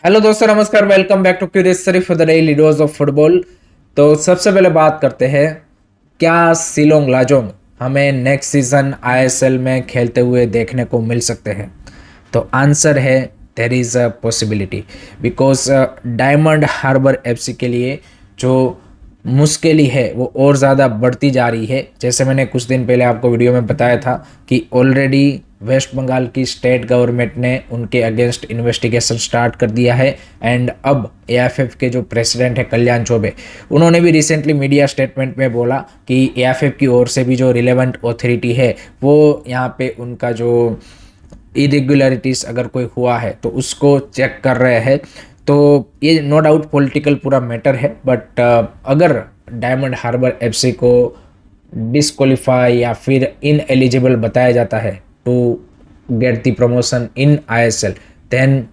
Hello दोस्तों, नमस्कार। Welcome back to curious Sharif for the daily dose of football. तो सबसे पहले बात करते हैं, क्या शिलोंग लाजोंग हमें नेक्स्ट सीजन आईएसएल में खेलते हुए देखने को मिल सकते हैं? तो आंसर है there is a possibility, because Diamond harbour FC के लिए जो मुश्किल ही है वो और ज़्यादा बढ़ती जा रही है। जैसे मैंने कुछ दिन पहले आपको वीडियो में बताया था कि ऑलरेडी वेस्ट बंगाल की स्टेट गवर्नमेंट ने उनके अगेंस्ट इन्वेस्टिगेशन स्टार्ट कर दिया है। एंड अब एएफएफ के जो प्रेसिडेंट है कल्याण चौबे, उन्होंने भी रिसेंटली मीडिया स्टेटमेंट में बोला कि एएफएफ की ओर से भी जो रिलेवेंट अथॉरिटी है वो यहाँ पे उनका जो इरेगुलरिटीज़ अगर कोई हुआ है तो उसको चेक कर रहे हैं। तो ये नो डाउट पॉलिटिकल पूरा मैटर है, बट अगर डायमंड हार्बर एफसी को डिस्क्वालीफाई या फिर इन एलिजिबल बताया जाता है to get the promotion in ISL, then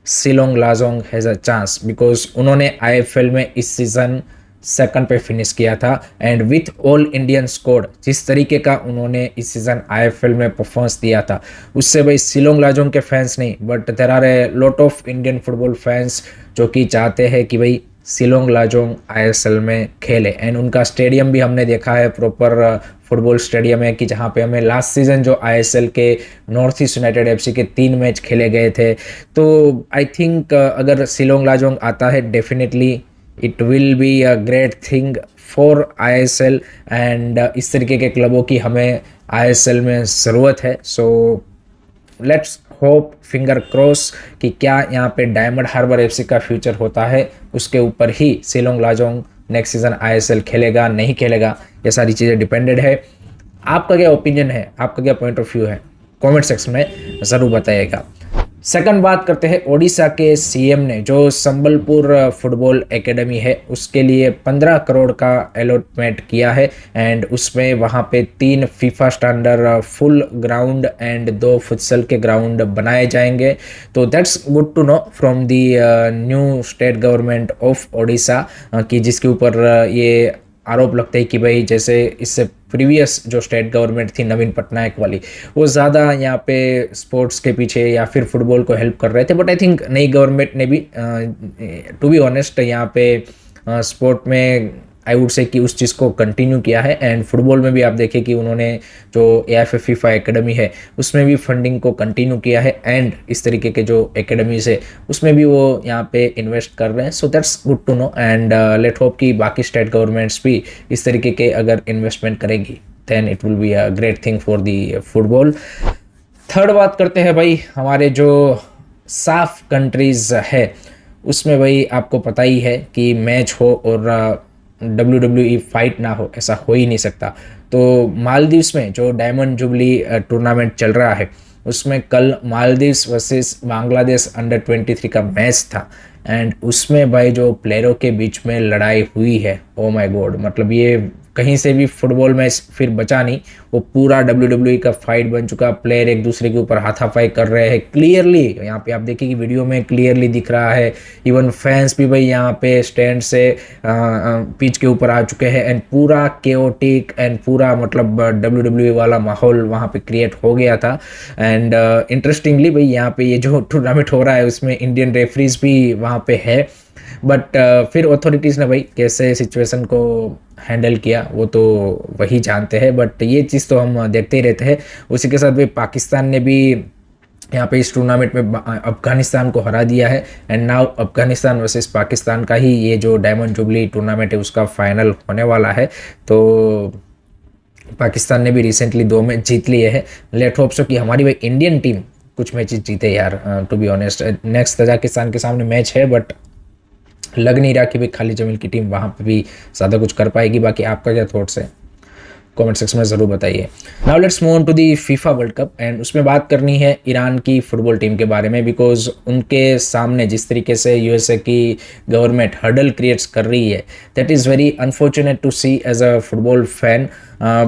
Shillong Lajong has a chance, because उन्होंने आईएफएल में इस सीज़न सेकंड पे फिनिश किया था। And with all Indian squad जिस तरीके का उन्होंने इस सीज़न आईएफएल में परफॉर्मेंस दिया था, उससे भाई शिलोंग लाजोंग के फैंस नहीं, but there are a lot of Indian football fans जो कि चाहते हैं कि भाई शिलोंग लाजोंग आईएसएल में खेले। एंड उनका स्टेडियम भी हमने देखा है, प्रॉपर फुटबॉल स्टेडियम है कि जहाँ पे हमें लास्ट सीजन जो आईएसएल के नॉर्थ ईस्ट यूनाइटेड एफसी के 3 मैच खेले गए थे। तो आई थिंक अगर शिलोंग लाजोंग आता है, definitely it will be a great thing for ISL. And इस तरीके के क्लबों की हमें आईएसएल में ज़रूरत है। So let's hope, finger cross कि क्या यहाँ पे डायमंड हार्बर एफसी का फ्यूचर होता है, उसके ऊपर ही Shillong Lajong next season ISL खेलेगा नहीं खेलेगा, ये सारी चीज़ें डिपेंडेड है। आपका क्या ओपिनियन है, आपका क्या पॉइंट ऑफ व्यू है, कमेंट सेक्शन में ज़रूर बताइएगा। सेकंड बात करते हैं, ओडिशा के सीएम ने जो संबलपुर फुटबॉल एकेडमी है उसके लिए 15 करोड़ का अलॉटमेंट किया है। एंड उसमें वहाँ पे 3 FIFA standard full ground and 2 futsal के ग्राउंड बनाए जाएंगे। तो that's good to know from the new state government of Odisha, कि जिसके ऊपर ये आरोप लगता है कि भाई जैसे इससे प्रीवियस जो स्टेट गवर्नमेंट थी नवीन पटनायक वाली, वो ज़्यादा यहाँ पे स्पोर्ट्स के पीछे या फिर फुटबॉल को हेल्प कर रहे थे। बट आई थिंक नई गवर्नमेंट ने भी टू बी ऑनेस्ट यहाँ पे स्पोर्ट में आई वुड से कि उस चीज़ को कंटिन्यू किया है। एंड फुटबॉल में भी आप देखें कि उन्होंने जो एएफएफ फीफा एकेडमी है उसमें भी फंडिंग को कंटिन्यू किया है। एंड इस तरीके के जो एकेडमीज है उसमें भी वो यहाँ पे इन्वेस्ट कर रहे हैं। So that's good to know. And let hope कि बाकी स्टेट गवर्नमेंट्स भी इस तरीके के अगर इन्वेस्टमेंट करेगी, then it will be a great thing for the football. Third बात करते हैं भाई, हमारे जो साफ कंट्रीज़ है उसमें भाई आपको पता ही है कि मैच हो और WWE फाइट ना हो, ऐसा हो ही नहीं सकता। तो मालदीव्स में जो डायमंड जुबली टूर्नामेंट चल रहा है उसमें कल मालदीव्स वर्सेस बांग्लादेश अंडर-23 का मैच था। एंड उसमें भाई जो प्लेयरों के बीच में लड़ाई हुई है, ओ माय गॉड, मतलब ये कहीं से भी फुटबॉल मैच फिर बचा नहीं, वो पूरा WWE का फाइट बन चुका। प्लेयर एक दूसरे के ऊपर हाथापाई कर रहे हैं, क्लियरली यहाँ पे आप देखिए कि वीडियो में क्लियरली दिख रहा है। इवन फैंस भी भाई यहाँ पे स्टैंड से पिच के ऊपर आ चुके हैं। एंड पूरा केओटिक एंड पूरा मतलब WWE वाला माहौल वहाँ पे क्रिएट हो गया था। एंड इंटरेस्टिंगली भाई यहाँ पे ये जो टूर्नामेंट हो रहा है उसमें इंडियन रेफरीज भी वहाँ पे है। बट फिर अथॉरिटीज़ ने भाई कैसे सिचुएशन को हैंडल किया वो तो वही जानते हैं। बट ये चीज़ तो हम देखते ही रहते हैं। उसी के साथ भाई पाकिस्तान ने भी यहाँ पे इस टूर्नामेंट में अफगानिस्तान को हरा दिया है। And now Afghanistan versus Pakistan का ही ये जो डायमंड जुबली टूर्नामेंट है उसका फाइनल होने वाला है। तो पाकिस्तान ने भी रिसेंटली 2 मैच जीत लिए हैं। लेट होप सो कि हमारी भाई इंडियन टीम कुछ मैचेस जीते यार। To be honest next Tajikistan के सामने मैच है, बट लग नहीं रहा कि भाई खाली जमील की टीम वहाँ पे भी ज़्यादा कुछ कर पाएगी। बाकी आपका क्या थॉट्स है, कमेंट सेक्शन में ज़रूर बताइए। Now let's move on to the FIFA World Cup. And उसमें बात करनी है ईरान की फुटबॉल टीम के बारे में, बिकॉज उनके सामने जिस तरीके से यूएसए की गवर्नमेंट हर्डल क्रिएट्स कर रही है, that is very unfortunate to see as a football fan.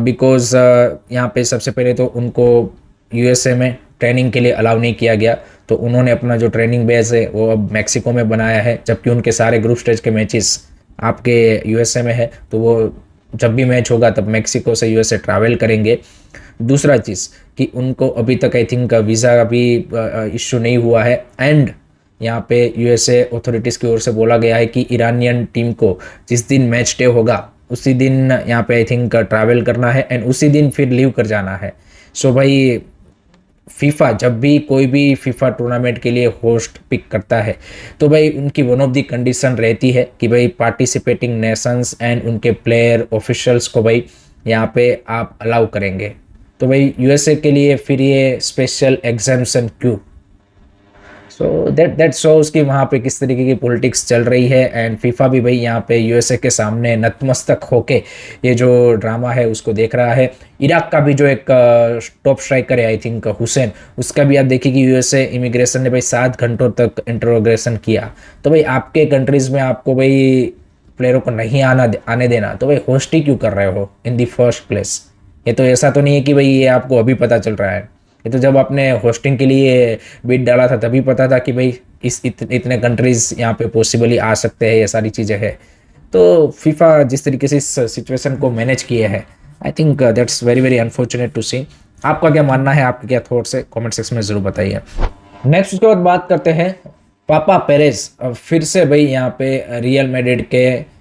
Because यहाँ पे सबसे पहले तो उनको यूएसए में ट्रेनिंग के लिए अलाउ नहीं किया गया। तो उन्होंने अपना जो ट्रेनिंग बेस है वो अब मैक्सिको में बनाया है, जबकि उनके सारे ग्रुप स्टेज के मैचेस आपके यूएसए में है। तो वो जब भी मैच होगा तब मैक्सिको से यूएसए ट्रैवल करेंगे। दूसरा चीज़ कि उनको अभी तक आई थिंक वीज़ा का भी इश्यू नहीं हुआ है। एंड यहाँ पे यूएसए अथॉरिटीज़ की ओर से बोला गया है कि ईरानियन टीम को जिस दिन मैच डे होगा उसी दिन यहाँ पे आई थिंक ट्रैवल करना है एंड उसी दिन फिर लीव कर जाना है। सो भाई फीफा जब भी कोई भी फीफा टूर्नामेंट के लिए होस्ट पिक करता है तो भाई उनकी वन ऑफ द कंडीशन रहती है कि भाई पार्टिसिपेटिंग नेशंस एंड उनके प्लेयर ऑफिशियल्स को भाई यहाँ पे आप अलाउ करेंगे। तो भाई यूएसए के लिए फिर ये स्पेशल एग्जाम्शन क्यों? सो दैट शोज कि वहाँ पे किस तरीके की पॉलिटिक्स चल रही है एंड फीफा भी भाई यहाँ पे यूएसए के सामने नतमस्तक होके ये जो ड्रामा है उसको देख रहा है। इराक का भी जो एक टॉप स्ट्राइकर है आई थिंक हुसैन, उसका भी आप देखिए कि यूएसए इमिग्रेशन ने भाई 7 घंटों तक इंटरोगेशन किया। तो भाई आपके कंट्रीज़ में आपको भाई प्लेयरों को नहीं आने देना, तो भाई होस्ट ही क्यों कर रहे हो इन दी फर्स्ट प्लेस? ये तो ऐसा तो नहीं है कि भाई ये आपको अभी पता चल रहा है, ये तो जब आपने होस्टिंग के लिए बिड डाला था तभी पता था कि भाई इतने कंट्रीज यहाँ पे पॉसिबली आ सकते हैं, ये सारी चीज़ें हैं। तो फीफा जिस तरीके से इस सिचुएशन को मैनेज किए हैं I think that's very very unfortunate to see. आपका क्या मानना है, आपके क्या थॉट्स है, कमेंट सेक्शन में ज़रूर बताइए। नेक्स्ट उसके बाद बात करते हैं पापा पेरेज फिर से भाई यहाँ पे रियल मैड्रिड के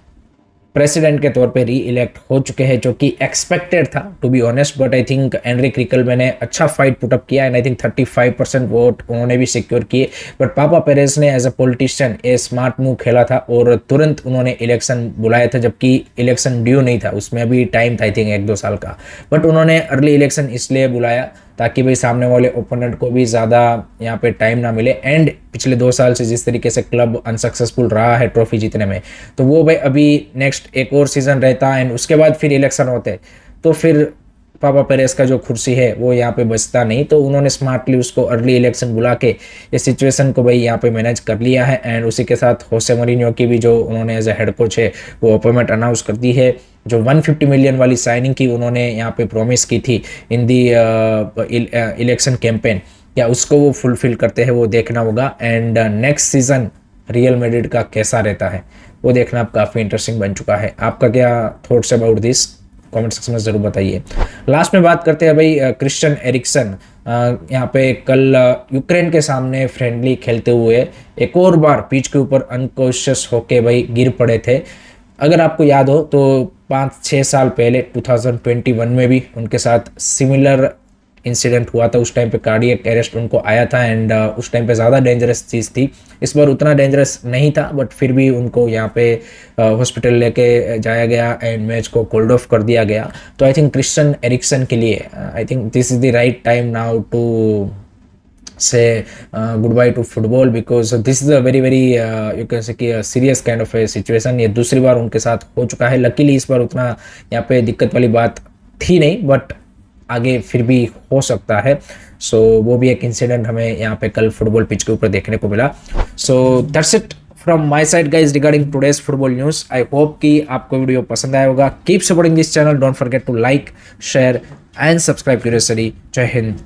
प्रेसिडेंट के तौर पे री इलेक्ट हो चुके हैं, जो कि एक्सपेक्टेड था to be honest. But I think Enrique Riquelme ने अच्छा फाइट पुटअप किया एंड आई थिंक 35% वोट उन्होंने भी सिक्योर किए। बट पापा पेरेज ने as a politician a smart move खेला था और तुरंत उन्होंने इलेक्शन बुलाया था, जबकि इलेक्शन ड्यू नहीं था, उसमें अभी टाइम था आई थिंक 1-2 साल का। बट उन्होंने अर्ली इलेक्शन इसलिए बुलाया ताकि भाई सामने वाले ओपोनेंट को भी ज़्यादा यहाँ पे टाइम ना मिले। एंड पिछले 2 साल से जिस तरीके से क्लब अनसक्सेसफुल रहा है ट्रॉफी जीतने में, तो वो भाई अभी नेक्स्ट एक और सीज़न रहता एंड उसके बाद फिर इलेक्शन होते तो फिर पापा पेरेस का जो कुर्सी है वो यहाँ पे बचता नहीं। तो उन्होंने स्मार्टली उसको अर्ली इलेक्शन बुला के इस सिचुएशन को भाई यहाँ पे मैनेज कर लिया है एंड उसी के साथ होसे मोरिन्यो की भी जो उन्होंने एज ए हेड कोच है वो अपॉइंटमेंट अनाउंस कर दी है। जो 150 मिलियन वाली साइनिंग की उन्होंने यहाँ पे प्रॉमिस की थी इन दी इलेक्शन कैंपेन, क्या उसको वो फुलफिल करते हैं वो देखना होगा। And next season real Madrid का कैसा रहता है वो देखना अब काफ़ी इंटरेस्टिंग बन चुका है। आपका क्या thoughts about this, comment section में ज़रूर बताइए। लास्ट में बात करते हैं भाई क्रिश्चियन एरिक्सन, यहाँ पे कल यूक्रेन के सामने फ्रेंडली खेलते हुए एक और बार पिच के ऊपर अनकॉन्शियस होके भाई गिर पड़े थे। अगर आपको याद हो तो 5-6 साल पहले 2021 में भी उनके साथ सिमिलर इंसिडेंट हुआ था। उस टाइम पे कार्डियक अरेस्ट उनको आया था एंड उस टाइम पे ज़्यादा डेंजरस चीज़ थी। इस बार उतना डेंजरस नहीं था बट फिर भी उनको यहाँ पे हॉस्पिटल लेके जाया गया एंड मैच को कोल्ड ऑफ कर दिया गया। तो आई थिंक क्रिश्चियन एरिक्सन के लिए I think this is the right time now to say goodbye to football because this is a very very you can say कि serious kind of a situation। ये दूसरी बार उनके साथ हो चुका है। लकीली इस बार उतना यहाँ पे दिक्कत वाली बात थी नहीं बट आगे फिर भी हो सकता है। सो वो भी एक इंसिडेंट हमें यहाँ पे कल फुटबॉल पिच के ऊपर देखने को मिला। So that's it from my side guys regarding today's football news. I hope कि आपको वीडियो पसंद आया होगा। Keep supporting this channel, don't forget to like share and subscribe curiosity. जय हिंद,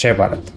जय भारत।